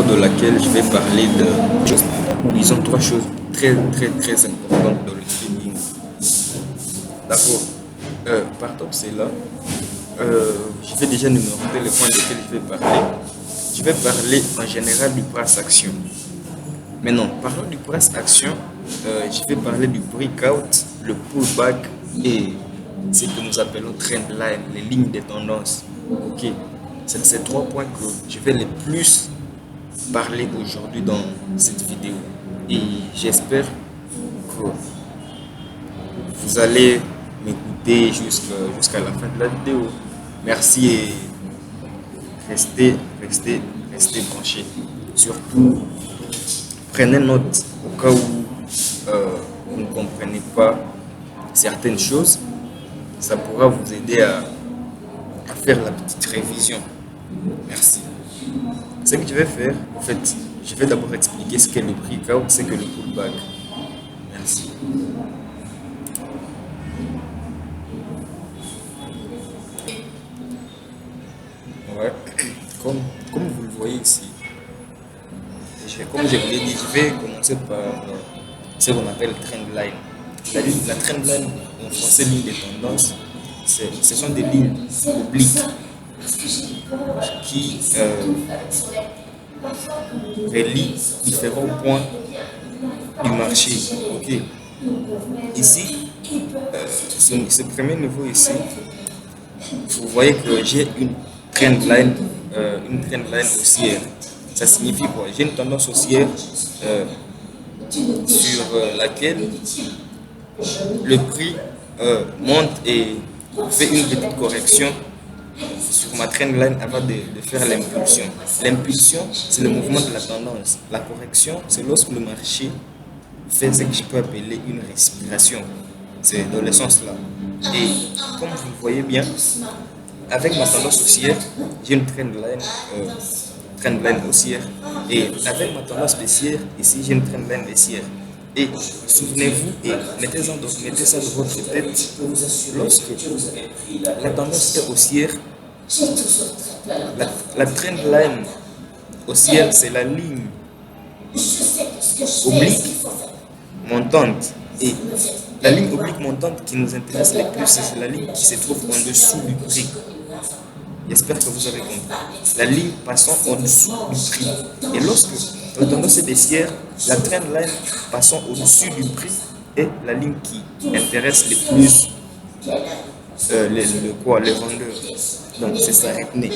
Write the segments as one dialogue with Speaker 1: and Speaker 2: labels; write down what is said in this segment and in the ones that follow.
Speaker 1: de laquelle je vais parler de, disons, trois choses très importantes dans le trading. D'abord, partant de cela, je vais déjà numéroter les points desquels je vais parler. Je vais parler en général du price action. Maintenant, parlant du price action, je vais parler du breakout, le pullback et ce que nous appelons trendline, les lignes de tendance. Ok, c'est ces trois points que je vais les plus parler aujourd'hui dans cette vidéo. Et j'espère que vous allez m'écouter jusqu'à la fin de la vidéo. Merci et restez branchés. Surtout, prenez note au cas où vous ne comprenez pas certaines choses. Ça pourra vous aider à faire la petite révision. Merci. Ce que je vais faire, en fait, je vais d'abord expliquer ce qu'est le breakout, ce qu'est le pullback. Merci. Ouais, comme vous le voyez ici, comme je vous l'ai dit, je vais commencer par ce qu'on appelle trendline. La trendline, en français, ligne de tendance, ce sont des lignes obliques qui relient différents points du marché. Ok. Ici, ce premier niveau ici, vous voyez que j'ai une trendline haussière. Ça signifie quoi? J'ai une tendance haussière sur laquelle le prix monte et fait une petite correction sur ma trendline avant de faire l'impulsion. L'impulsion, c'est le mouvement de la tendance. La correction, c'est lorsque le marché fait ce que je peux appeler une respiration. C'est dans le sens là. Et comme vous le voyez bien, avec ma tendance haussière, j'ai une trendline haussière. Et avec ma tendance baissière, ici j'ai une trendline baissière. Et souvenez-vous et mettez ça dans votre tête, lorsque la tendance est haussière, la trendline haussière, c'est la ligne oblique montante. Et la ligne oblique montante qui nous intéresse le plus, c'est la ligne qui se trouve en dessous du prix. J'espère que vous avez compris. La ligne passant en dessous du prix. Et lorsque la tendance est baissière, la trendline passant au-dessus du prix est la ligne qui intéresse le plus les vendeurs. Donc c'est ça, retenez.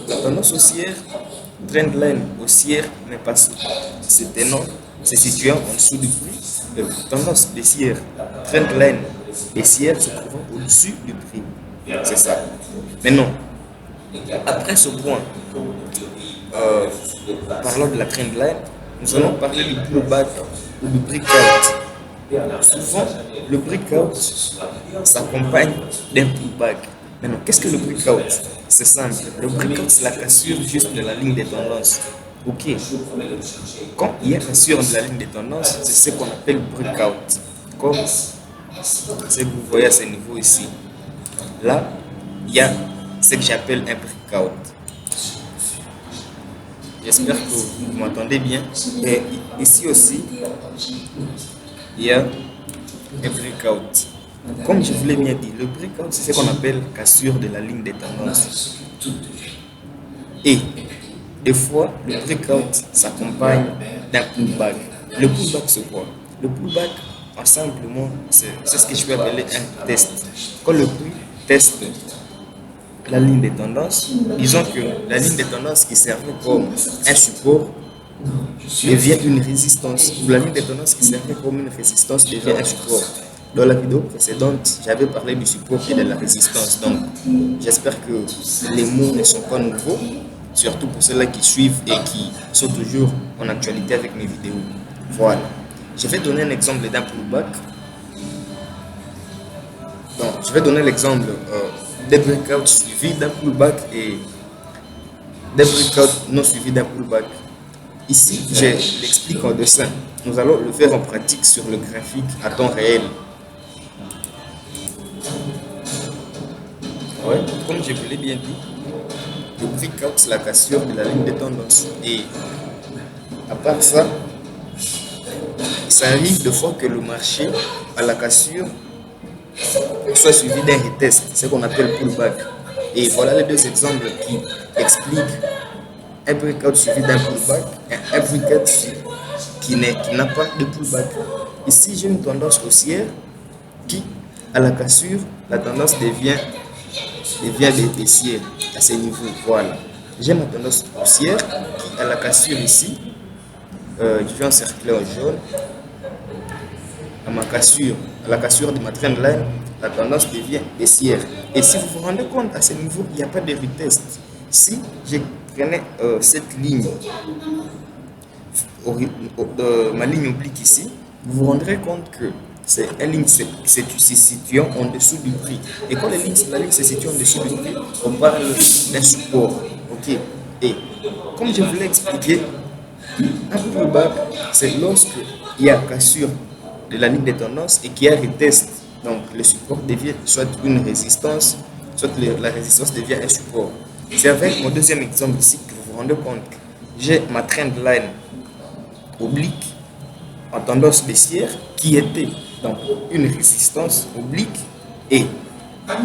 Speaker 1: La tendance haussière, trendline haussière, mais pas c'est situant en dessous du prix. Tendance baissière, trendline baissière se trouvant au-dessus du prix. C'est ça. Maintenant, après ce point, parlant de la trendline, nous allons parler du pullback ou du breakout. Souvent, le breakout s'accompagne d'un pullback. Maintenant, qu'est-ce que le breakout? C'est simple. Le breakout, c'est la cassure juste de la ligne de tendance. Ok. Quand il y a cassure de la ligne de tendance, c'est ce qu'on appelle breakout. Comme ce que vous voyez à ce niveau ici. Là, il y a ce que j'appelle un breakout. J'espère que vous m'entendez bien. Et ici aussi, il y a un breakout. Comme je vous l'ai bien dit, le breakout, c'est ce qu'on appelle cassure de la ligne de tendance. Et des fois, le breakout s'accompagne d'un pullback. Le pullback, c'est quoi? Le pullback, simplement, c'est ce que je peux appeler un test. Quand le prix teste la ligne de tendance, disons que la ligne de tendance qui servait comme un support devient une résistance, ou la ligne de tendance qui servait comme une résistance devient un support. Dans la vidéo précédente, j'avais parlé du support et de la résistance, donc j'espère que les mots ne sont pas nouveaux, surtout pour ceux-là qui suivent et qui sont toujours en actualité avec mes vidéos. Voilà. Je vais donner un exemple d'un pullback. Donc, je vais donner l'exemple des breakouts suivis d'un pullback et des breakouts non suivis d'un pullback. Ici, je l'explique en dessin. Nous allons le faire en pratique sur le graphique à temps réel. Ouais, comme je vous l'ai bien dit, le breakout, c'est la cassure de la ligne de tendance. Et À part ça, ça arrive de fois que le marché à la cassure soit suivi d'un retest, ce qu'on appelle pullback. Et voilà les deux exemples qui expliquent un breakout suivi d'un pullback et un breakout qui n'a pas de pullback. Ici, j'ai une tendance haussière qui, à la cassure, la tendance devient baissière à ces niveaux. Voilà. J'ai ma tendance haussière qui, à la cassure ici, je vais encercler en jaune. À la cassure de ma trendline, la tendance devient baissière. Et si vous vous rendez compte, à ce niveau, il n'y a pas de retest. Si je prenais cette ligne, ma ligne oblique ici, vous vous rendrez compte que c'est une ligne se situant en dessous du prix. Et quand la ligne se situe en dessous du prix, on parle d'un support. Ok. Et comme je vous l'ai expliqué, un pullback, c'est lorsque il y a cassure de la ligne de tendance et qu'il y a retest. Donc le support devient soit une résistance, soit la résistance devient un support. C'est avec mon deuxième exemple ici que vous vous rendez compte que j'ai ma trendline oblique en tendance baissière qui était donc une résistance oblique, et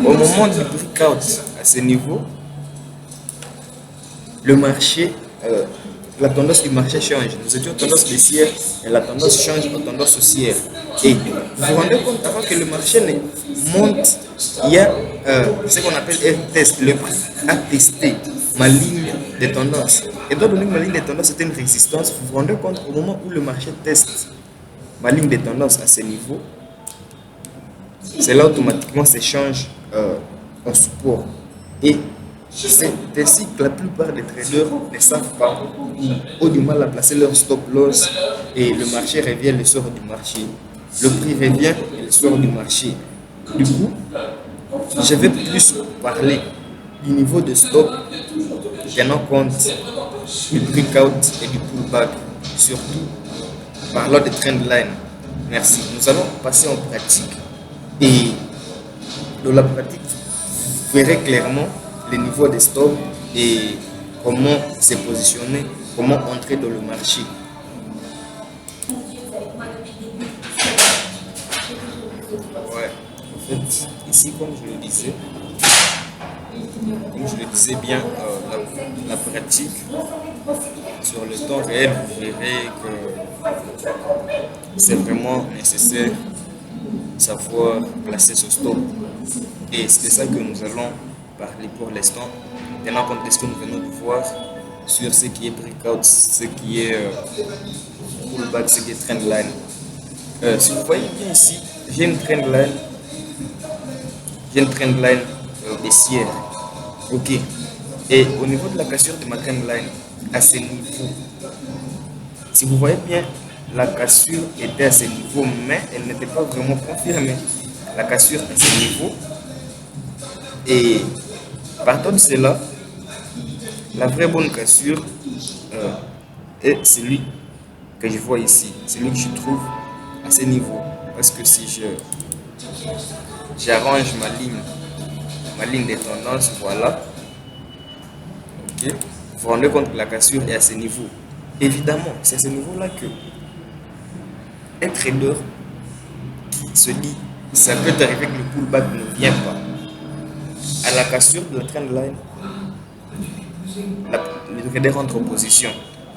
Speaker 1: au moment du breakout à ce niveau, le marché, la tendance du marché change. Nous étions en tendance baissière et la tendance change en tendance haussière. Et vous vous rendez compte, avant que le marché ne monte, il y a ce qu'on appelle un test. Le prix a testé ma ligne de tendance. Et étant donné que ma ligne de tendance était une résistance, vous vous rendez compte, au moment où le marché teste ma ligne de tendance à ce niveau, c'est là automatiquement s'échange en support. Et c'est ainsi que la plupart des traders ne savent pas, ont du mal à placer leur stop loss, et le marché revient, le sort du marché. Le prix revient et le sort du marché. Du coup, je vais plus parler du niveau de stop, tenant compte du breakout et du pullback, surtout parlant de trendline. Merci. Nous allons passer en pratique. Et dans la pratique, vous verrez clairement les niveaux de stop et comment se positionner, comment entrer dans le marché. Ouais, en fait, ici, comme je le disais bien, la pratique sur le temps réel, vous verrez que c'est vraiment nécessaire de savoir placer ce stop. Et c'est de ça que nous allons parler pour l'instant, tenant compte de ce que nous venons de voir sur ce qui est breakout, ce qui est pullback, ce qui est trendline. Si vous voyez bien ici, j'ai une trendline baissière. Ok. Et au niveau de la cassure de ma trendline, à ce niveau, si vous voyez bien, la cassure était à ce niveau, mais elle n'était pas vraiment confirmée. La cassure à ce niveau. Et partant de cela, la vraie bonne cassure est celui que je vois ici, celui que je trouve à ce niveau. Parce que si j'arrange ma ligne de tendance, voilà, ok, vous vous rendez compte que la cassure est à ce niveau. Évidemment, c'est à ce niveau-là que un trader se dit, ça peut arriver que le pullback ne vient pas. À la cassure de la trendline, le trader rentre en position.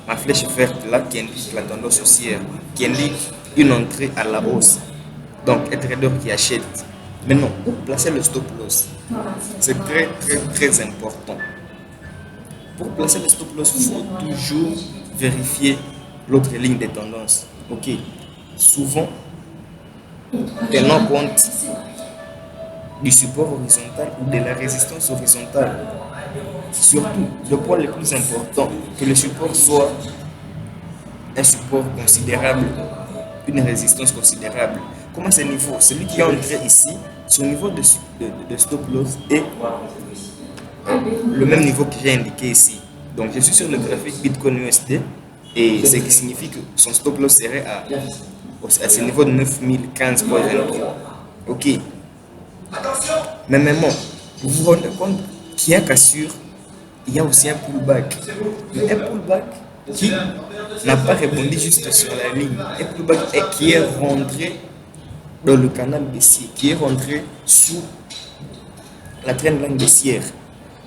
Speaker 1: Ma flèche verte là qui indique la tendance haussière, qui indique une entrée à la hausse. Donc un trader qui achète. Maintenant, pour placer le stop loss, c'est très très très important. Pour placer le stop loss, il faut toujours vérifier l'autre ligne de tendance. Ok. Souvent, tenant compte du support horizontal ou de la résistance horizontale. Surtout, le point le plus important, que le support soit un support considérable, une résistance considérable. Comme à ce niveau, celui qui est entré ici, son niveau de stop loss est le même niveau que j'ai indiqué ici. Donc je suis sur le graphique Bitcoin USD, et ce qui signifie que son stop loss serait à ce niveau de 9015,23. Ok. Mais même, vous vous rendez compte qu'il y a cassure, il y a aussi un pullback. Mais un pullback qui n'a pas répondu juste sur la ligne. Un pullback qui est rentré dans le canal baissier, qui est rentré sous la trendline baissière.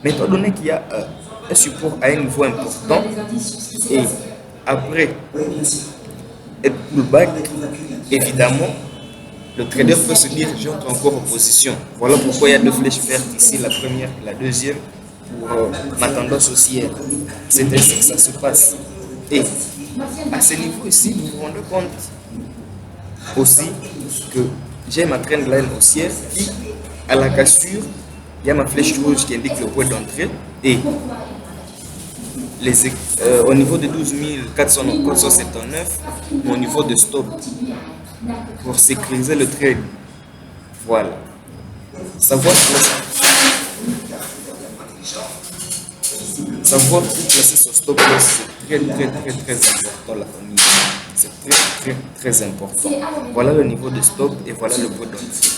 Speaker 1: Mais étant donné qu'il y a un support à un niveau important, et après un pullback, évidemment, le trader peut se dire j'entre encore en position. Voilà pourquoi il y a deux flèches vertes ici, la première et la deuxième, pour ma tendance haussière. C'est ainsi que ça se passe. Et à ce niveau ici, vous vous rendez compte aussi que j'ai ma trendline haussière qui, à la cassure, il y a ma flèche rouge qui indique le point d'entrée et au niveau de 12 479, mon niveau de stop pour sécuriser le trade. Voilà. Savoir où placer son stop loss, c'est très important, la famille. C'est très important. Voilà le niveau de stop et voilà le point d'entrée.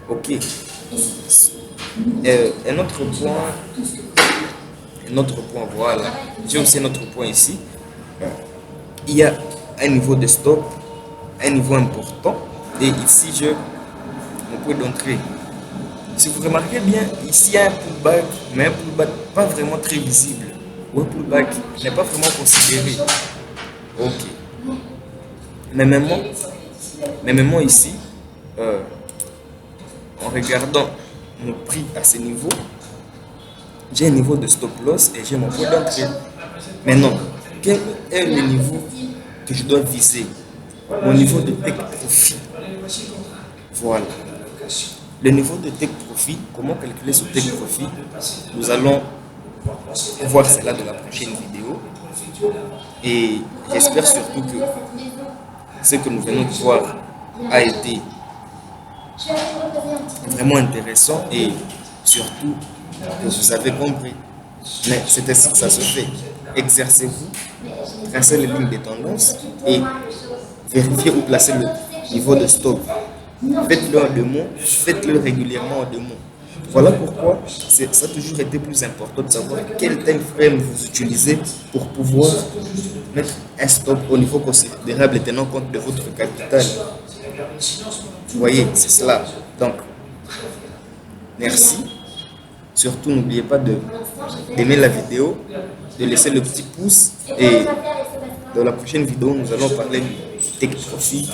Speaker 1: Ok. Un autre point, voilà. J'ai aussi un autre point ici. Il y a un niveau de stop, un niveau important, et ici j'ai mon point d'entrée. Si vous remarquez bien, ici il y a un pullback, mais un pullback pas vraiment très visible. Ou un pullback n'est pas vraiment considéré. Ok. Mais même ici, en regardant mon prix à ce niveau, j'ai un niveau de stop loss et j'ai mon point d'entrée. Maintenant, quel est le niveau que je dois viser? Mon niveau de take profit. Voilà. Le niveau de take profit, comment calculer ce take profit? Nous allons voir cela dans la prochaine vidéo. Et j'espère surtout que ce que nous venons de voir a été vraiment intéressant et surtout que vous avez compris. Mais c'est ainsi que ça se fait. Exercez-vous, tracez les lignes de tendance et vérifiez où placer le niveau de stop. Faites-le en demo, faites-le régulièrement en demo. Voilà pourquoi ça a toujours été plus important de savoir quel time frame vous utilisez pour pouvoir mettre un stop au niveau considérable et tenant compte de votre capital. Vous voyez, c'est cela. Donc, merci. Surtout, n'oubliez pas d'aimer la vidéo, de laisser le petit pouce. Et dans la prochaine vidéo, nous allons parler du take profit,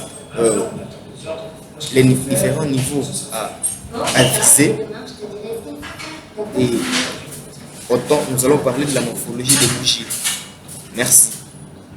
Speaker 1: les différents niveaux à viser. Et autant, nous allons parler de la morphologie des bougies. Merci.